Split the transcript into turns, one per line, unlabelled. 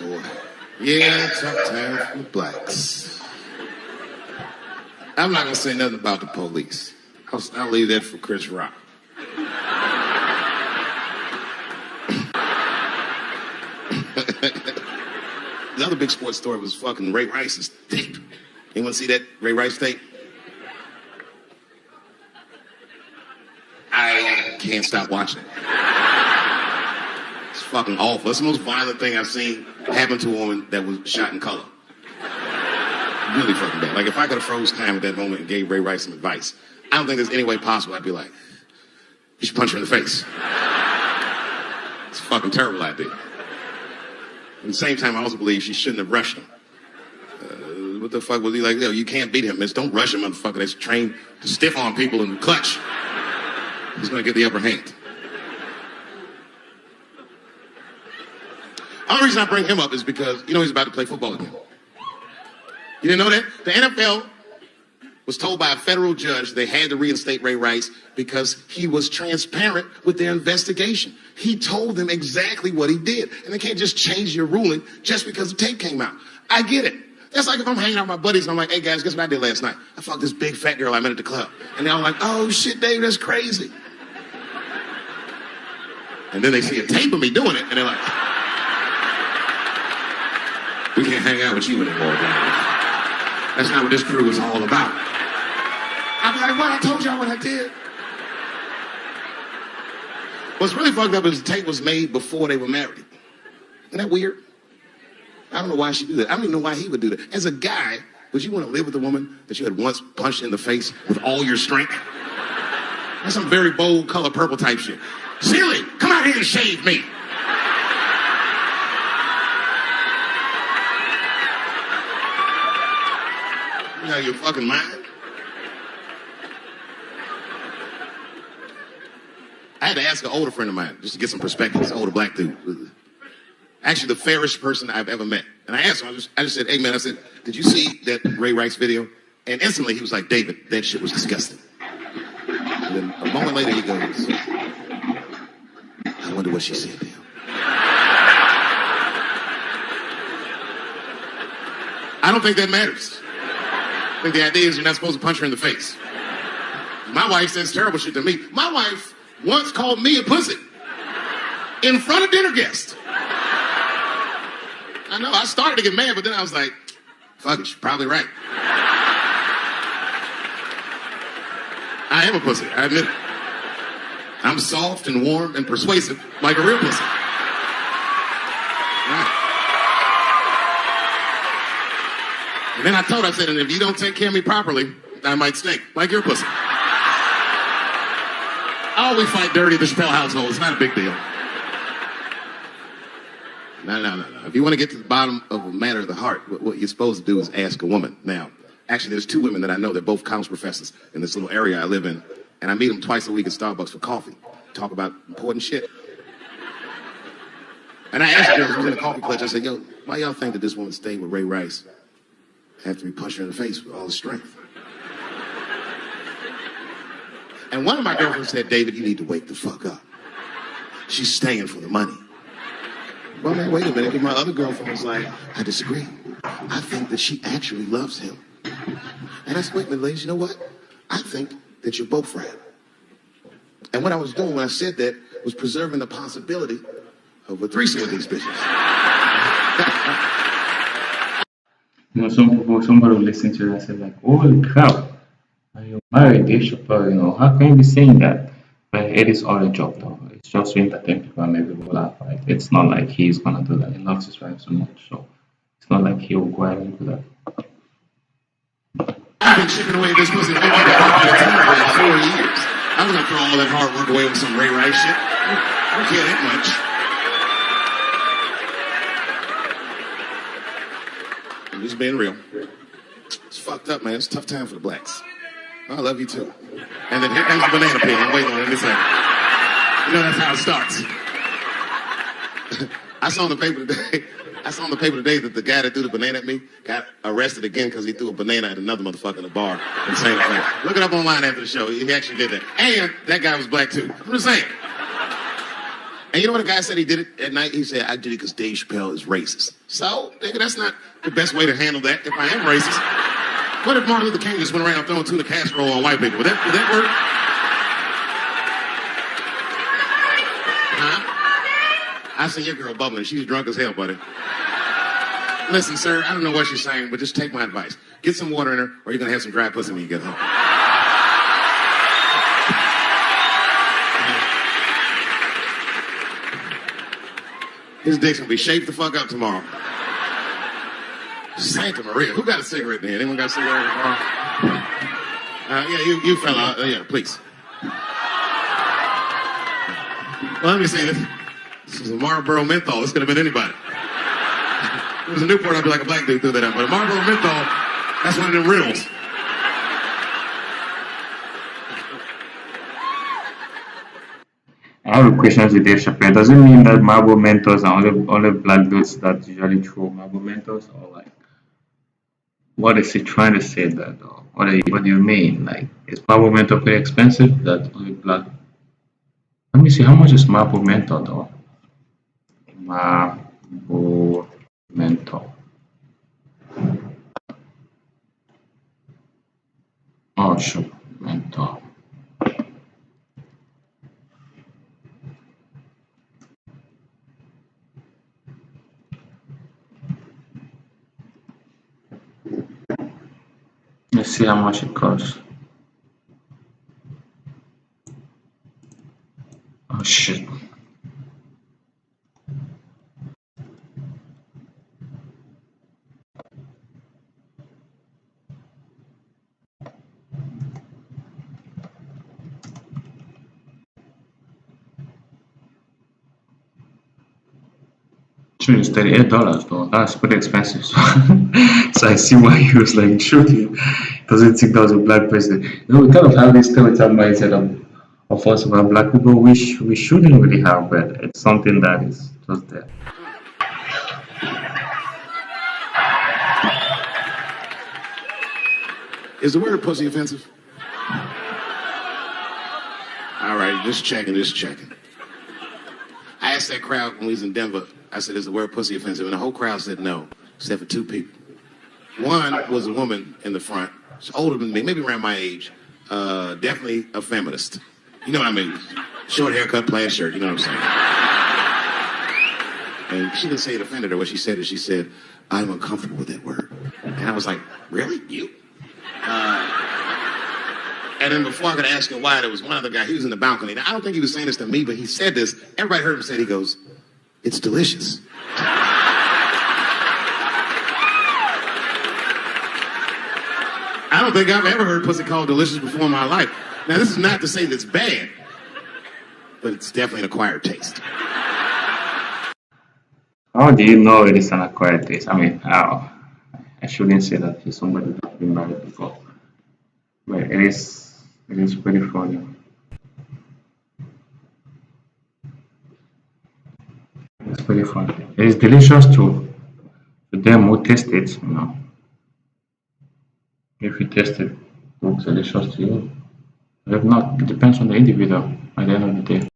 boy. Yeah, tough time for the blacks. I'm not gonna say nothing about the police. I'll leave that for Chris Rock. The other big sports story was fucking Ray Rice's tape. Anyone see that Ray Rice tape? I can't stop watching it. It's fucking awful. It's the most violent thing I've seen happen to a woman that was shot in color. Really fucking bad. Like, if I could have froze time at that moment and gave Ray Rice some advice, I don't think there's any way possible I'd be like, you should punch her in the face. It's a fucking terrible idea. At the same time, I also believe she shouldn't have rushed him. What the fuck was he like? Yo, you can't beat him. Don't rush him, motherfucker. That's trained to stiff on people in the clutch. He's going to get the upper hand. The only reason I bring him up is because, he's about to play football again. You didn't know that? The NFL was told by a federal judge they had to reinstate Ray Rice because he was transparent with their investigation. He told them exactly what he did. And they can't just change your ruling just because the tape came out. I get it. That's like if I'm hanging out with my buddies and I'm like, hey guys, guess what I did last night? I fucked this big fat girl I met at the club. And they're all like, oh shit, Dave, that's crazy. And then they see a tape of me doing it and they're like, we can't hang out with you anymore, Dave. That's not what this crew is all about. I'll be like, well, I told y'all what I did. What's really fucked up is the tape was made before they were married. Isn't that weird? I don't know why she do that. I don't even know why he would do that. As a guy, would you want to live with a woman that you had once punched in the face with all your strength? That's some very bold color purple type shit. Silly, come out here and shave me. You know your fucking mind? I had to ask an older friend of mine just to get some perspective. This older black dude. Actually, the fairest person I've ever met. And I asked him, I just said, hey man, I said, did you see that Ray Rice video? And instantly he was like, David, that shit was disgusting. And then a moment later he goes, I wonder what she said to him. I don't think that matters. I think the idea is you're not supposed to punch her in the face. My wife says terrible shit to me. My wife once called me a pussy in front of dinner guests. I know, I started to get mad, but then I was like, fuck it, she's probably right. I am a pussy, I admit it. I'm soft and warm and persuasive like a real pussy. Right. And then I said, and if you don't take care of me properly, I might stink like your pussy. Oh, we fight dirty in the Chappelle household. It's not a big deal. No. If you want to get to the bottom of a matter of the heart, what you're supposed to do is ask a woman. Now, actually, there's two women that I know. They're both college professors in this little area I live in. And I meet them twice a week at Starbucks for coffee. Talk about important shit. And I asked girls who was in the coffee clutch, I said, yo, why y'all think that this woman stayed with Ray Rice after he punched her in the face with all his strength? And one of my girlfriends said, David, you need to wake the fuck up. She's staying for the money. Well, man, wait a minute. My other girlfriend was like, I disagree. I think that she actually loves him. And I said, wait a minute, ladies, you know what? I think that you're both friends. And what I was doing when I said that was preserving the possibility of a threesome with these bitches.
Some people, somebody will listen to it and say like, holy crap, are you married, Dave Chappelle? How can you be saying that? But it is all a joke though. It's just to entertain people and make people laugh, right? It's not like he's gonna do that. He loves his wife so much, so it's not like he will go ahead and do that.
I've been chipping away at this pussy for 4 years. I'm gonna throw all that hard work away with some Ray Rice shit. I don't care that much. I'm just being real. It's fucked up, man. It's a tough time for the blacks. I love you too. And then here comes the banana peel. I'm waiting on it in a second. You know that's how it starts. I saw in the paper today that the guy that threw the banana at me got arrested again because he threw a banana at another motherfucker in a bar in the same place. Look it up online after the show. He actually did that. And that guy was black too. I'm just saying. And you know what the guy said he did it at night? He said, I did it because Dave Chappelle is racist. So, nigga, that's not the best way to handle that if I am racist. What if Martin Luther King just went around throwing tuna casserole on white people? Would that work? Huh? I seen your girl bubbling. She's drunk as hell, buddy. Listen, sir, I don't know what she's saying, but just take my advice. Get some water in her, or you're going to have some dry pussy when you get home. His dick's going to be shaped the fuck up tomorrow. Santa Maria. Who got a cigarette in here? Anyone got a cigarette in the bar? Yeah, you fella. Yeah, please. Well, let me say this. This is a Marlboro menthol. This could have been anybody. If it was a Newport, I'd be like a black dude threw that out. But a Marlboro menthol, that's one of them riddles.
I have a question to Dave Chappelle. Does it mean that Marlboro mentors are only black dudes that usually throw Marlboro mentors, or like what is he trying to say that? Or what do you mean? Like, is Marlboro mentor pretty expensive? That only black. Let me see how much is Marlboro mentor though. Marlboro mentor. Oh, sure, mentor. Let's see how much it costs. Oh shit. Sure, it's $38 though. That's pretty expensive. So, so I see why he was like, shooting. Doesn't think that was a black person. You know, we kind of have this stereotype mindset of us about black people, which we shouldn't really have, but it's something that is just there.
Is the word pussy offensive? All right, just checking. I asked that crowd when we was in Denver, I said, is the word pussy offensive? And the whole crowd said no, except for two people. One was a woman in the front. She's older than me, maybe around my age. Definitely a feminist. You know what I mean? Short haircut, plaid shirt, you know what I'm saying? And she didn't say it offended her. What she said is, she said, I'm uncomfortable with that word. And I was like, really? You? And then before I could ask her why, there was one other guy, he was in the balcony. Now, I don't think he was saying this to me, but he said this. Everybody heard him say it. He goes, it's delicious. I don't think I've ever heard pussy called delicious before in my life. Now, this is not to say that it's bad, but it's definitely an acquired taste.
How do you know it is an acquired taste? I mean, how? I shouldn't say that to somebody that's been married before. But it is pretty funny. It's pretty funny. It is delicious to them who taste it, you know. If you taste it, it looks delicious to you. But if not, it depends on the individual at the end of the day.